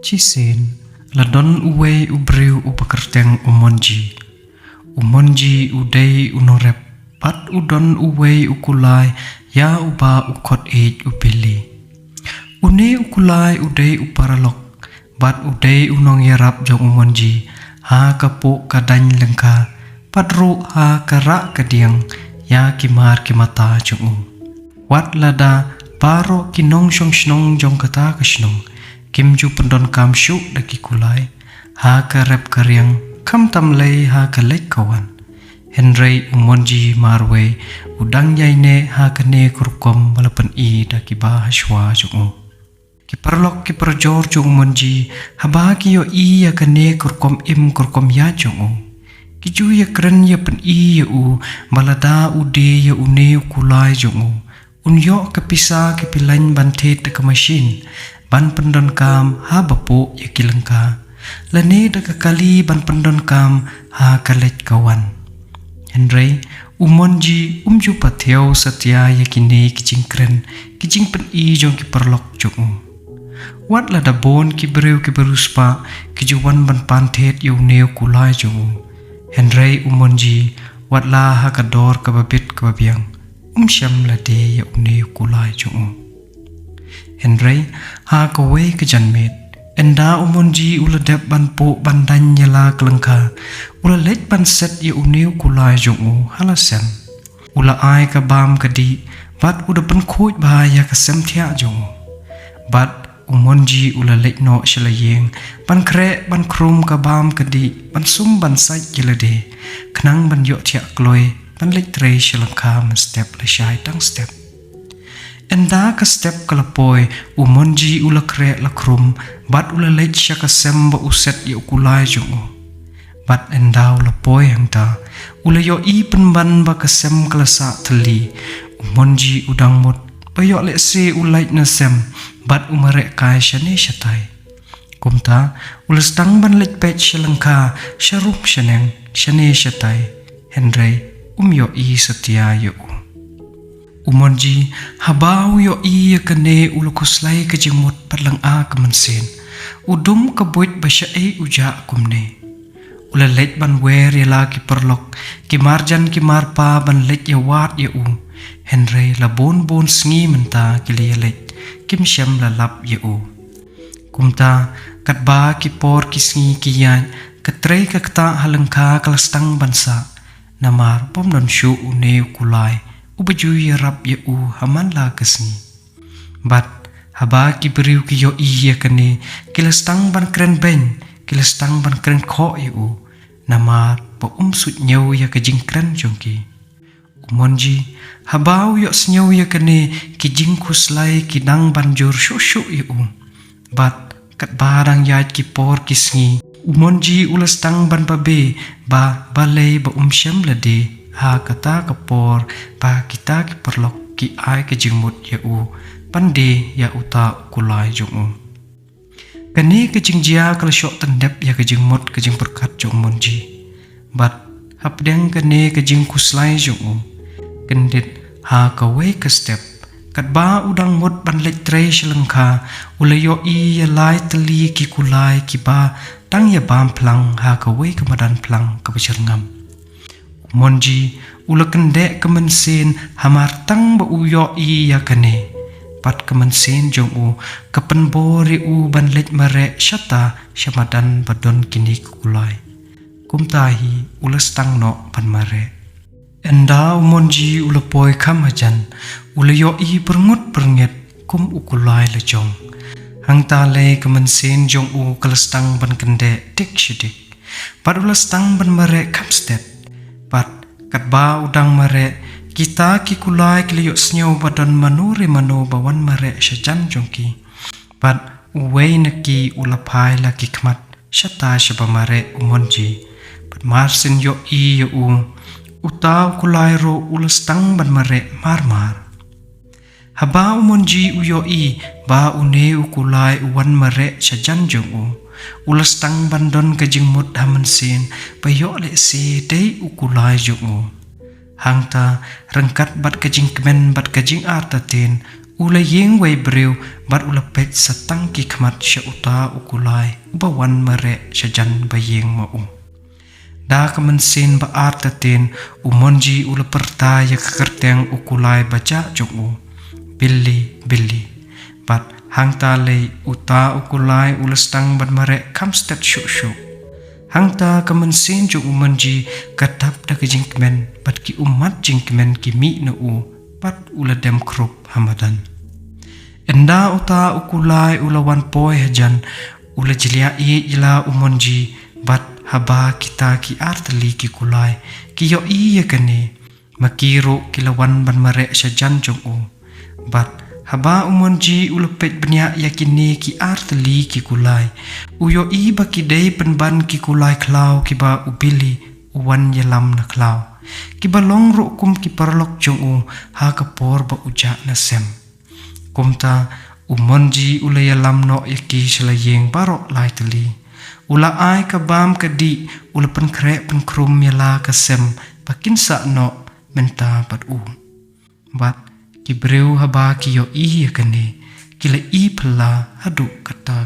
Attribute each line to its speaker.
Speaker 1: Cisin ladon uwei ubriu upakerteng umonji udei unorep pat udon uwei ukulai ya uba ukot upili une ukulai udei uparalok bat udei unong yarap jong umonji ha kapuk kadany lengka padru ha karak kadiang ya kimar kimata jong wat lada paro kinong snong jong kata kasnong kimju pendon kam syuk daki kulai ha karep karyang kam tamlei ha kalek kawan Henry umonji marwe udang yaine ha kane kurkom balapan daki bahaswa jungu ki perlok ki perjor jung umonji haba ki yo ya kane kurkom ya jungu ki ju ya kren ya pen ya balada ude ya une kulai jungu unyo kepisa kepilain bantet ke mesin ban pendon kam ha bapu ya kilengka lane da kali ban pendon kam ha kalet kawan Henry umonji umju patheu satya yakine kijing kren kijing pen jong ki perlok jungu wat lada bon ki beruspa kijuan ban panthet yu neu kulai jungu Henry umonji wat la ha kador kababit kababiang syam lade ya neu kulai jungu Henry ha kawe kejanmet enda umonji uladep ban po bandan nyala kelengka ula let ban set ya uneu kulai jungu halasem ula ai ka bam kadi bat uda pen khoj bahaya kasem thia jungu bat umonji ula let no shalayeng ban kre ban krum ka bam kadi ban sum ban sai gilade knang ban yo thia kloi ban let tre shalangka man step la shai tang step enda ka step kalapoi umonji ula kre la krum bat ula let shaka semba uset ya kulai jungu bat enda ula poi hangta ula yo penban ba kasem kalasa thali umonji udang mot bayo le se ulait na sem bat umare kai shane shatai kumta ula stang ban let pet shalangka sharup shaneng shane shatai Henry yo satya yo umonji habau yo kane ulukuslai kejimut padlang kemensen udum kabuit basya uja kumne ula let ban wer ya lagi perlok kimarjan kimarpa ban let ya wat ya Henry la bon sngi menta kili ya let kim syam la lap ya kumta katba kipor kisngi kiyan katre kakta halengka kalastang bansa namar pom don shu une kulai ubaju ya rap ya haman la kesni bat haba ki beriu ki yo kane kilastang ban kren ben kilastang ban kren kho ya namar po sut nyau ya kejing kren jongki umonji habau yo snyau ya kane kijing kuslai kidang banjur shushu ya bat kat barang ya ki por kisngi umonji ulastang ban babe ba balai ba syam lade ha kata kapor ba kita ki perlok ki ai kejingmut ya pande ya uta kulai jungu kani kejingjia kala syok tendep ya kejingmut kejing berkat jung monji bat hapdeng kani kejing kuslai jungu kendit ha kawe ke step kat ba udang mut ban let tre shalengka ulayo ya lai teli ki kulai ki ba tang ya bam plang ha kawe kemadan plang kebecerngam monji ula kendek kemensen hamar tang ba uyo ya kane pat kemensen jong kepenbori ban let mare syata syamadan badon kini kulai kumtahi ula stang no pan mare enda monji ula poi kamajan ula yo berngut bernget kum ukulai lejong hang tale kemensen jong kalastang ban kendek tik syidik pat ula stang ban mare kapstet pat katba udang mare kita ki kulai kliyo snyo badon manure mano bawan mare syajan jongki pat uwei neki ulapai la kikmat syata syaba mare umonji pat marsin yo utaw kulai ro ulastang ban mare marmar haba umonji uyo ba une ukulai uwan mare syajan jong ulastang bandon kejingmut hamansin payo le se dei ukulai jong hangta rengkat bat kejing kemen bat kejing artatin ula yeng wai breu bat ula pet satang ki khmat sha uta ukulai ubawan mare shajan bayeng mau da kemensin ba artatin umonji ula perta ya kekerteng ukulai baca jongu billi billi bat hangta lei uta ukulai ula stang bat mare kamstet shuk hangta kemensin jo umonji katap da ke jingkmen bat ki umat jingkmen ki mi na bat ula dem krup hamadan enda uta ukulai ula wan poi hajan ula jilia ila umonji bat haba kita ki artli ki kulai ki yo iya kene makiro kilawan ban mare sajan jong bat haba umonji ula pet benya yakini ki artli ki kulai uyo i baki dei penban ki kulai klau ki ba ubili uwan yelam na klau ki ba longro kum ki parlok jong ha kapor ba uja na sem kumta umonji ula yelam no yaki selayeng barok lai teli ula ai kabam kadi ula pen krek pen krum yala kasem bakin sa no menta bat bat ki breu haba ki yo i kene kila i pela hadu kata